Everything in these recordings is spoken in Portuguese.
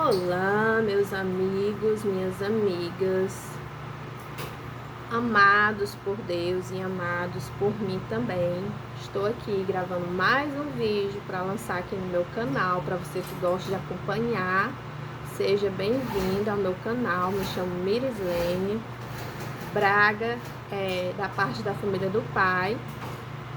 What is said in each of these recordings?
Olá, meus amigos, minhas amigas, amados por Deus e amados por mim também. Estou aqui gravando mais um vídeo para lançar aqui no meu canal, para você que gosta de acompanhar. Seja bem-vindo ao meu canal, me chamo Mirislene Braga, da parte da família do pai.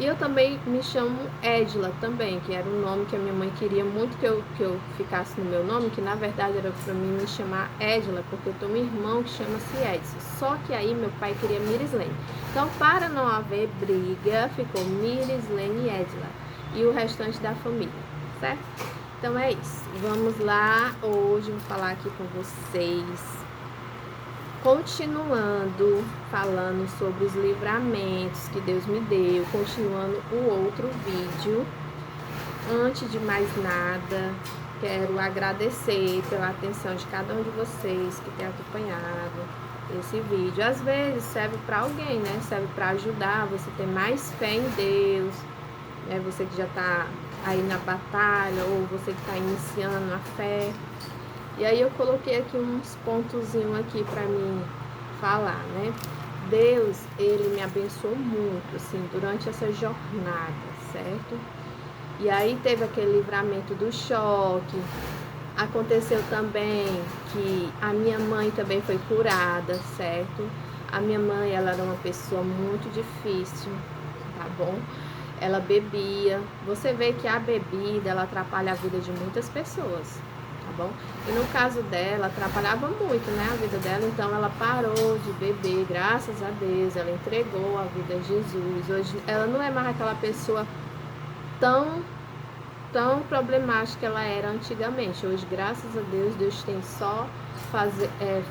E eu também me chamo Edila também, que era um nome que a minha mãe queria muito que eu ficasse no meu nome, que na verdade era para mim me chamar Edila, porque eu tenho um irmão que chama-se Edson. Só que aí meu pai queria Mirislene. Então, para não haver briga, ficou Mirislene Edila e o restante da família, certo? Então é isso. Vamos lá, hoje eu vou falar aqui com vocês. Continuando falando sobre os livramentos que Deus me deu, continuando o outro vídeo. Antes de mais nada, quero agradecer pela atenção de cada um de vocês que tem acompanhado esse vídeo. Às vezes serve para alguém, né? Serve para ajudar você ter mais fé em Deus, né? Você que já está aí na batalha ou você que está iniciando a fé. E aí eu coloquei aqui uns pontozinhos aqui para mim falar, né? Deus, ele me abençoou muito, assim, durante essa jornada, certo? E aí teve aquele livramento do choque. Aconteceu também que a minha mãe também foi curada, certo? A minha mãe, ela era uma pessoa muito difícil, tá bom? Ela bebia. Você vê que a bebida, ela atrapalha a vida de muitas pessoas. Tá bom? E no caso dela, atrapalhava muito, né, a vida dela, então ela parou de beber, graças a Deus, ela entregou a vida a Jesus. Hoje ela não é mais aquela pessoa tão problemática que ela era antigamente. Hoje, graças a Deus, Deus tem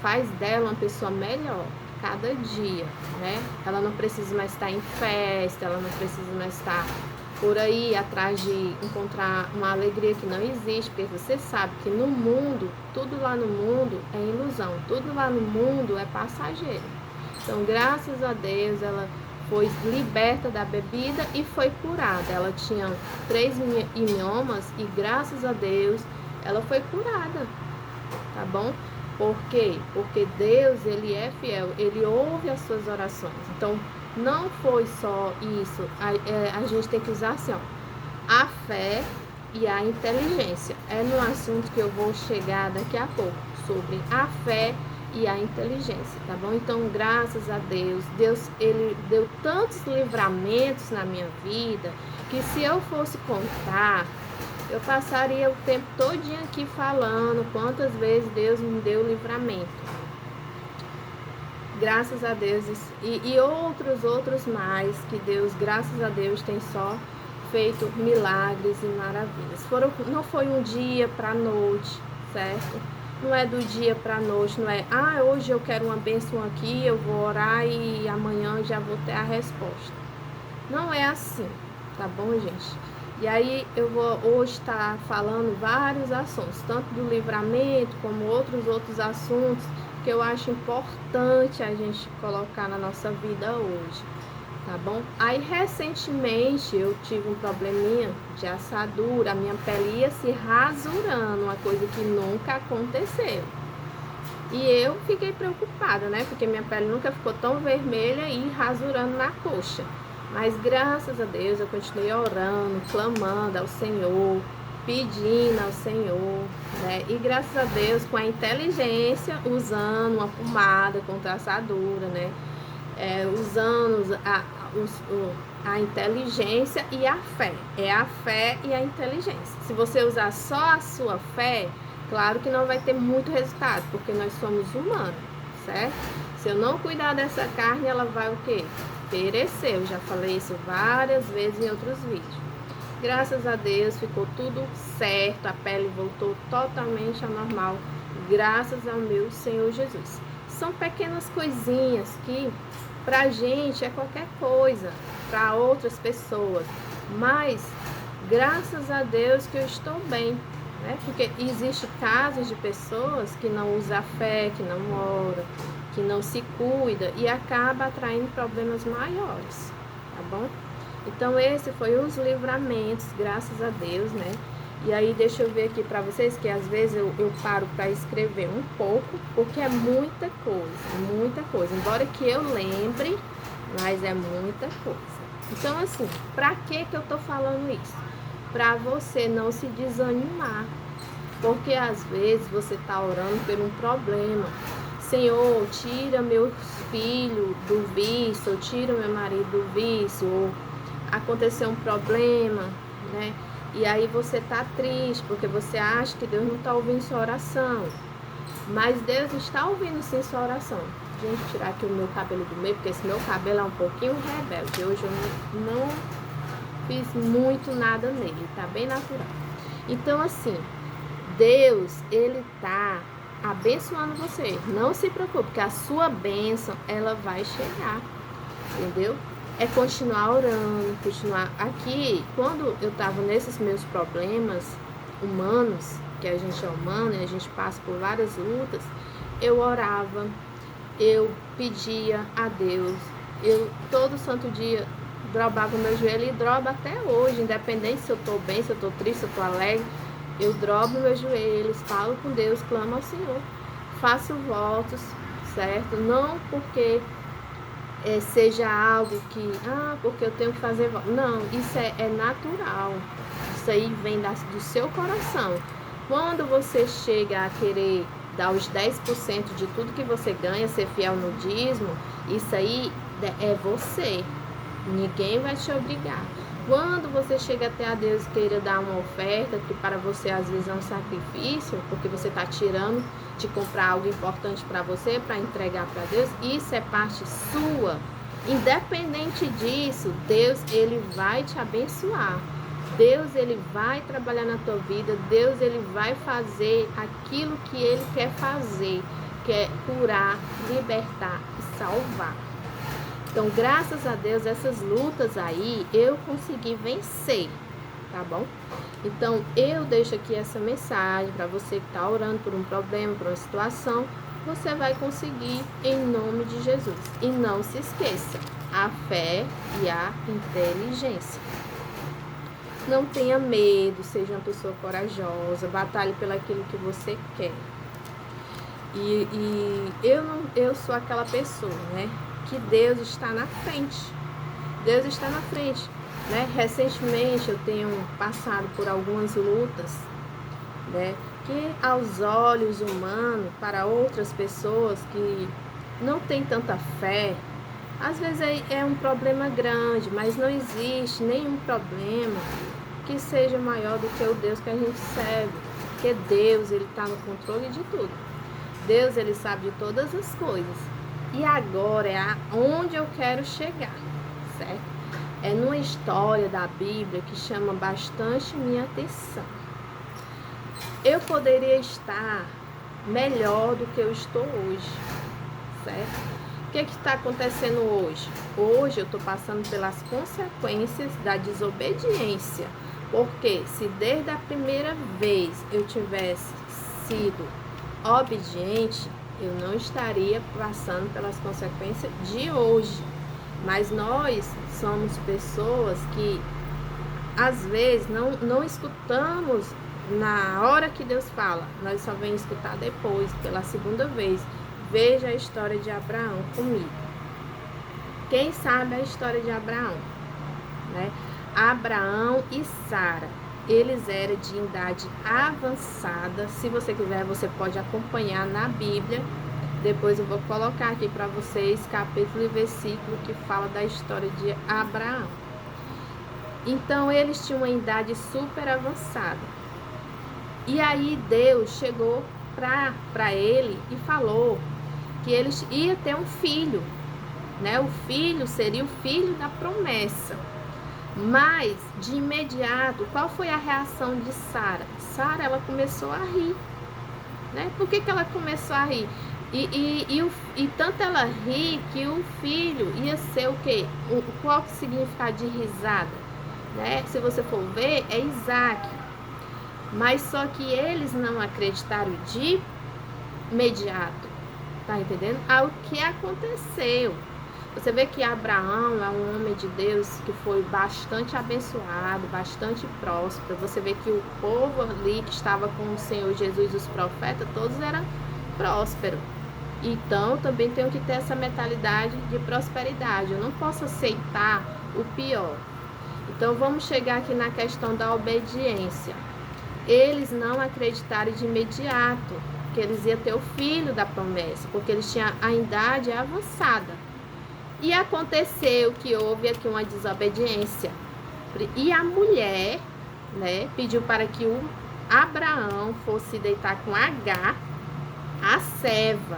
faz dela uma pessoa melhor cada dia, né? Ela não precisa mais estar em festa, ela não precisa mais estar por aí atrás de encontrar uma alegria que não existe, porque você sabe que no mundo, tudo lá no mundo é ilusão, tudo lá no mundo é passageiro. Então, graças a Deus, ela foi liberta da bebida e foi curada. Ela tinha 3 miomas e graças a Deus ela foi curada, tá bom? Por quê? Porque Deus, ele é fiel, ele ouve as suas orações. Então, não foi só isso, a gente tem que usar assim, ó, a fé e a inteligência. É no assunto que eu vou chegar daqui a pouco, sobre a fé e a inteligência, tá bom? Então, graças a Deus, ele deu tantos livramentos na minha vida, que se eu fosse contar, eu passaria o tempo todinho aqui falando quantas vezes Deus me deu livramento. Graças a Deus, e outros mais, que Deus, graças a Deus, tem só feito milagres e maravilhas. Não foi um dia para a noite, certo? Não é do dia para a noite, não é, hoje eu quero uma bênção aqui, eu vou orar e amanhã já vou ter a resposta. Não é assim, tá bom, gente? E aí eu vou hoje estar falando vários assuntos, tanto do livramento como outros assuntos que eu acho importante a gente colocar na nossa vida hoje, tá bom? Aí recentemente eu tive um probleminha de assadura, a minha pele ia se rasurando, uma coisa que nunca aconteceu. E eu fiquei preocupada, né? Porque minha pele nunca ficou tão vermelha e rasurando na coxa. Mas graças a Deus eu continuei orando, clamando ao Senhor, pedindo ao Senhor, né? E graças a Deus, com a inteligência, usando uma pomada contra a assadura, né? Usando a inteligência e a fé. É a fé e a inteligência. Se você usar só a sua fé, claro que não vai ter muito resultado, porque nós somos humanos, certo? Se eu não cuidar dessa carne, ela vai o quê? Perecer. Eu já falei isso várias vezes em outros vídeos. Graças a Deus ficou tudo certo, a pele voltou totalmente ao normal, graças ao meu Senhor Jesus. São pequenas coisinhas que pra gente é qualquer coisa, para outras pessoas, mas graças a Deus que eu estou bem, né? Porque existe casos de pessoas que não usam a fé, que não oram, que não se cuida e acaba atraindo problemas maiores, tá bom? Então esse foi os livramentos, graças a Deus, né? E aí deixa eu ver aqui para vocês que às vezes eu paro para escrever um pouco, porque é muita coisa, muita coisa. Embora que eu lembre, mas é muita coisa. Então assim, para que eu tô falando isso? Para você não se desanimar. Porque às vezes você está orando por um problema. Senhor, tira meus filhos do vício, ou tira meu marido do vício, ou aconteceu um problema, né? E aí você tá triste, porque você acha que Deus não está ouvindo sua oração. Mas Deus está ouvindo sim sua oração. Gente, tirar aqui o meu cabelo do meio, porque esse meu cabelo é um pouquinho rebelde. Hoje eu não fiz muito nada nele, tá bem natural. Então assim, Deus, ele tá abençoando você. Não se preocupe, porque a sua bênção, ela vai chegar. Entendeu? É continuar orando, continuar. Aqui, quando eu tava nesses meus problemas humanos, que a gente é humano e a gente passa por várias lutas, eu orava, eu pedia a Deus, eu todo santo dia dobrava o meu joelho e drobo até hoje, independente se eu tô bem, se eu tô triste, se eu tô alegre, eu dobro meus joelhos, falo com Deus, clamo ao Senhor, faço votos, certo? Não porque seja algo que, porque eu tenho que fazer voto. Não, isso é natural, isso aí vem do seu coração. Quando você chega a querer dar os 10% de tudo que você ganha, ser fiel no dízimo, isso aí é você, ninguém vai te obrigar. Quando você chega até a Deus e queira dar uma oferta, que para você às vezes é um sacrifício, porque você está tirando de comprar algo importante para você, para entregar para Deus, isso é parte sua. Independente disso, Deus, ele vai te abençoar. Deus, ele vai trabalhar na tua vida. Deus, ele vai fazer aquilo que ele quer fazer, que é curar, libertar e salvar. Então, graças a Deus, essas lutas aí, eu consegui vencer, tá bom? Então, eu deixo aqui essa mensagem para você que está orando por um problema, por uma situação, você vai conseguir em nome de Jesus. E não se esqueça, a fé e a inteligência. Não tenha medo, seja uma pessoa corajosa, batalhe pelo aquilo que você quer. E eu sou aquela pessoa, né? Que Deus está na frente. Deus está na frente, né? Recentemente eu tenho passado por algumas lutas, né? Que aos olhos humanos, para outras pessoas que não têm tanta fé, às vezes é um problema grande, mas não existe nenhum problema que seja maior do que o Deus que a gente serve. Porque Deus, ele está no controle de tudo. Deus, ele sabe de todas as coisas. E agora é onde eu quero chegar, certo? É numa história da Bíblia que chama bastante minha atenção. Eu poderia estar melhor do que eu estou hoje, certo? O que está acontecendo hoje? Hoje eu estou passando pelas consequências da desobediência. Porque se desde a primeira vez eu tivesse sido obediente, eu não estaria passando pelas consequências de hoje. Mas nós somos pessoas que às vezes não escutamos na hora que Deus fala. Nós só vamos escutar depois, pela segunda vez. Veja a história de Abraão comigo. Quem sabe a história de Abraão, né? Abraão e Sara, eles eram de idade avançada. Se você quiser, você pode acompanhar na Bíblia. Depois eu vou colocar aqui para vocês capítulo e versículo que fala da história de Abraão. Então, eles tinham uma idade super avançada. E aí Deus chegou para ele e falou que eles iam ter um filho, né? O filho seria o filho da promessa. Mas, de imediato, qual foi a reação de Sara? Sara, ela começou a rir, né? Por que ela começou a rir? E tanto ela ri que o filho ia ser o quê? Qual que é o significado de risada? Né? Se você for ver, é Isaac. Mas só que eles não acreditaram de imediato. Tá entendendo? O que aconteceu Você vê que Abraão é um homem de Deus que foi bastante abençoado, bastante próspero. Você vê que o povo ali que estava com o Senhor Jesus, os profetas, todos eram prósperos. Então, eu também tenho que ter essa mentalidade de prosperidade. Eu não posso aceitar o pior. Então, vamos chegar aqui na questão da obediência. Eles não acreditaram de imediato que eles iam ter o filho da promessa, porque eles tinham a idade avançada. E aconteceu que houve aqui uma desobediência. E a mulher, né, pediu para que o Abraão fosse deitar com Agar, a serva.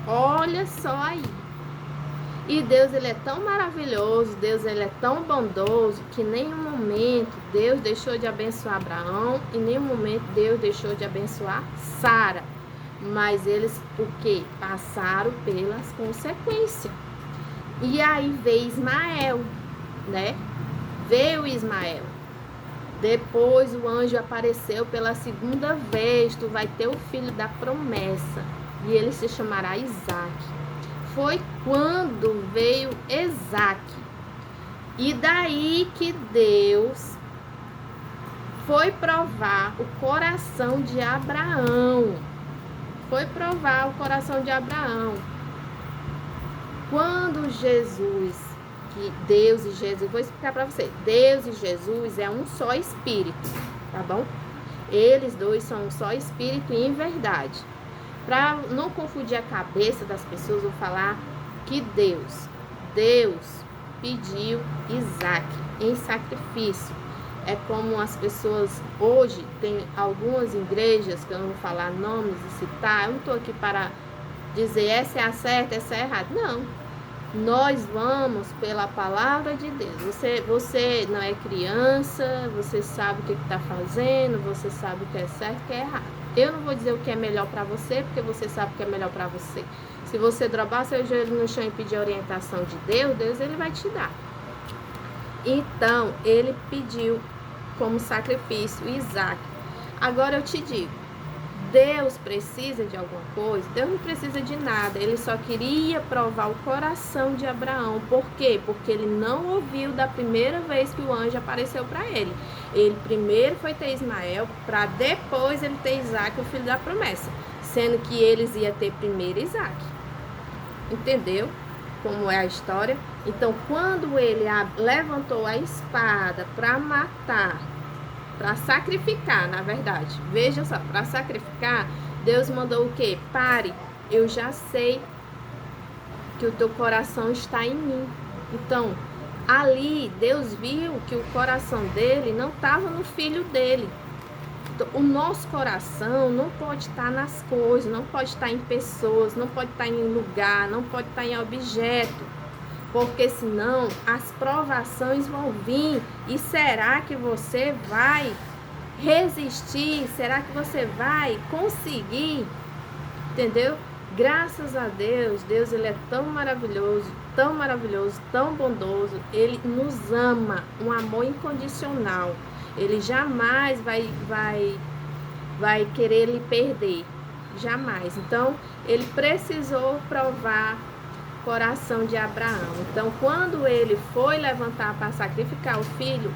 Olha só aí. E Deus, ele é tão maravilhoso, Deus, ele é tão bondoso, que em nenhum momento Deus deixou de abençoar Abraão, em nenhum momento Deus deixou de abençoar Sara. Mas eles, o quê? Passaram pelas consequências. E aí veio Ismael, né? Veio Ismael. Depois o anjo apareceu pela segunda vez. Tu vai ter o filho da promessa. E ele se chamará Isaac. Foi quando veio Isaac. E daí que Deus foi provar o coração de Abraão. Foi provar o coração de Abraão. Quando Jesus, que Deus e Jesus, vou explicar para você, Deus e Jesus é um só espírito, tá bom? Eles dois são um só espírito em verdade. Para não confundir a cabeça das pessoas, eu vou falar que Deus pediu Isaac em sacrifício. É como as pessoas hoje, tem algumas igrejas, que eu não vou falar nomes e citar, eu não estou aqui para dizer essa é a certa, essa é a errada. Não. Nós vamos pela palavra de Deus. Você não é criança, você sabe o que está fazendo, você sabe o que é certo e o que é errado. Eu não vou dizer o que é melhor para você, porque você sabe o que é melhor para você. Se você drobar seu joelho no chão e pedir a orientação de Deus, Deus ele vai te dar. Então, ele pediu como sacrifício Isaac. Agora eu te digo, Deus precisa de alguma coisa? Deus não precisa de nada. Ele só queria provar o coração de Abraão. Por quê? Porque ele não ouviu da primeira vez que o anjo apareceu para ele. Ele primeiro foi ter Ismael, para depois ele ter Isaac, o filho da promessa. Sendo que eles iam ter primeiro Isaac. Entendeu como é a história? Então, quando ele levantou a espada para matar, para sacrificar, na verdade, veja só, para sacrificar, Deus mandou o quê? Pare, eu já sei que o teu coração está em mim. Então, ali, Deus viu que o coração dele não estava no filho dele. Então, o nosso coração não pode estar nas coisas, não pode estar em pessoas, não pode estar em lugar, não pode estar em objeto. Porque senão as provações vão vir. E será que você vai resistir? Será que você vai conseguir? Entendeu? Graças a Deus, Deus ele é tão maravilhoso, tão bondoso. Ele nos ama, um amor incondicional. Ele jamais vai querer lhe perder. Jamais. Então, ele precisou provar coração de Abraão. Então, quando ele foi levantar para sacrificar o filho,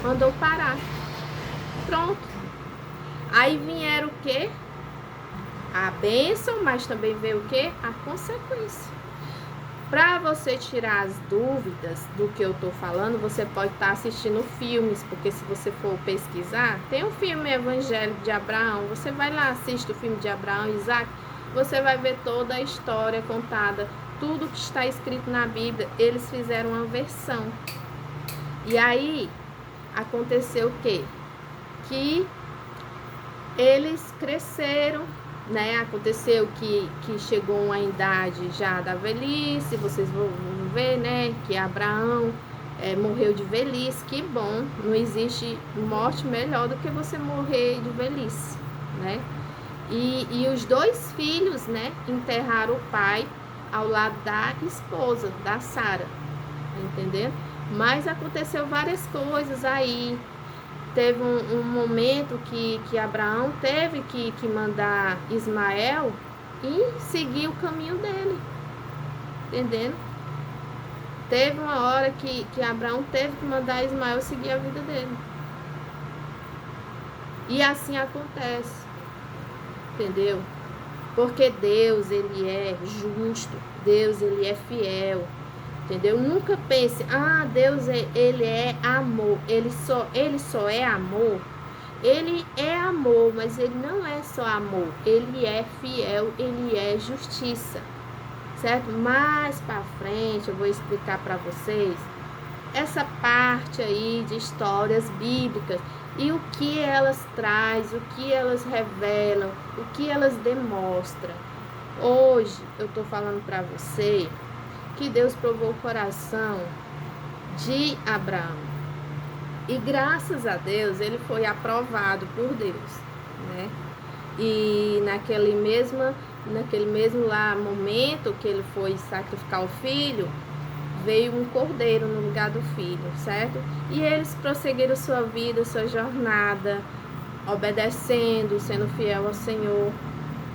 mandou parar. Pronto. Aí vieram o quê? A bênção, mas também veio o quê? A consequência. Para você tirar as dúvidas do que eu estou falando, você pode estar assistindo filmes, porque se você for pesquisar, tem um filme evangélico de Abraão, você vai lá, assiste o filme de Abraão e Isaac, você vai ver toda a história contada, tudo que está escrito na Bíblia, eles fizeram uma versão. E aí, aconteceu o quê? Que eles cresceram, né? Aconteceu que chegou uma idade já da velhice, vocês vão ver, né? Que Abraão morreu de velhice, que bom, não existe morte melhor do que você morrer de velhice, né? E os dois filhos, né, enterraram o pai ao lado da esposa, da Sara, entendeu? Mas aconteceu várias coisas aí. Teve um momento que Abraão teve que mandar Ismael e seguir o caminho dele, entendendo? Teve uma hora que Abraão teve que mandar Ismael seguir a vida dele. E assim acontece, entendeu? Porque Deus, ele é justo, Deus, ele é fiel, entendeu? Nunca pense, Deus, ele é amor, ele só é amor. Ele é amor, mas ele não é só amor, ele é fiel, ele é justiça, certo? Mais para frente eu vou explicar para vocês essa parte aí de histórias bíblicas e o que elas trazem, o que elas revelam, o que elas demonstram. Hoje eu tô falando para você que Deus provou o coração de Abraão. E graças a Deus ele foi aprovado por Deus, né? E naquele mesmo lá momento que ele foi sacrificar o filho, veio um cordeiro no lugar do filho, certo? E eles prosseguiram sua vida, sua jornada, obedecendo, sendo fiel ao Senhor,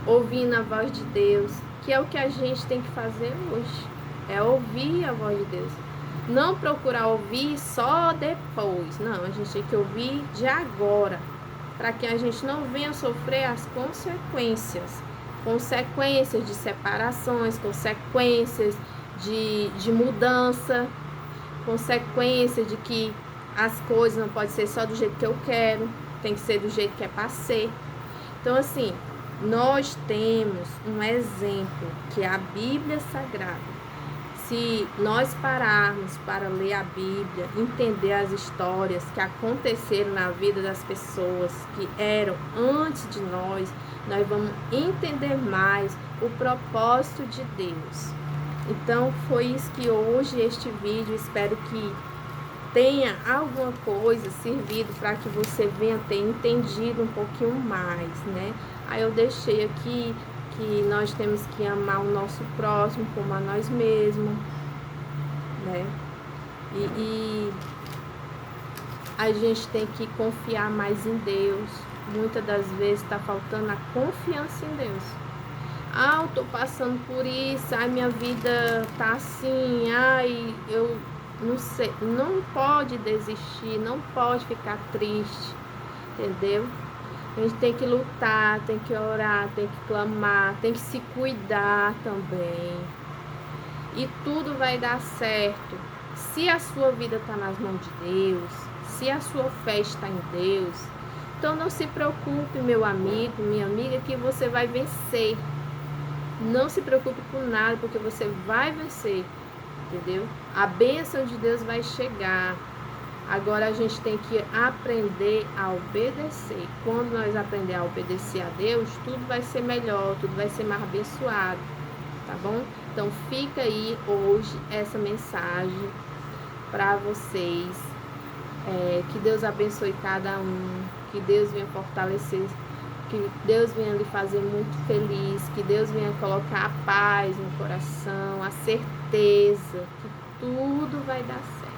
ouvindo a voz de Deus, que é o que a gente tem que fazer hoje, é ouvir a voz de Deus. Não procurar ouvir só depois, não, a gente tem que ouvir de agora, para que a gente não venha sofrer as consequências de separações, consequências de mudança, consequências de que as coisas não podem ser só do jeito que eu quero, tem que ser do jeito que é para ser. Então, assim, nós temos um exemplo, que é a Bíblia Sagrada. Se nós pararmos para ler a Bíblia, entender as histórias que aconteceram na vida das pessoas que eram antes de nós vamos entender mais o propósito de Deus. Então, foi isso que hoje este vídeo, espero que tenha alguma coisa servido para que você venha ter entendido um pouquinho mais, né? Aí eu deixei aqui que nós temos que amar o nosso próximo como a nós mesmos, né? E a gente tem que confiar mais em Deus. Muitas das vezes está faltando a confiança em Deus. Eu tô passando por isso, minha vida tá assim, eu não sei. Não pode desistir, não pode ficar triste, entendeu? A gente tem que lutar, tem que orar, tem que clamar, tem que se cuidar também. E tudo vai dar certo. Se a sua vida está nas mãos de Deus, se a sua fé está em Deus, então não se preocupe, meu amigo, minha amiga, que você vai vencer. Não se preocupe com nada, porque você vai vencer, entendeu? A bênção de Deus vai chegar. Agora a gente tem que aprender a obedecer. Quando nós aprender a obedecer a Deus, tudo vai ser melhor, tudo vai ser mais abençoado, tá bom? Então fica aí hoje essa mensagem para vocês. Que Deus abençoe cada um, que Deus venha fortalecer, que Deus venha lhe fazer muito feliz, que Deus venha colocar a paz no coração, a certeza que tudo vai dar certo.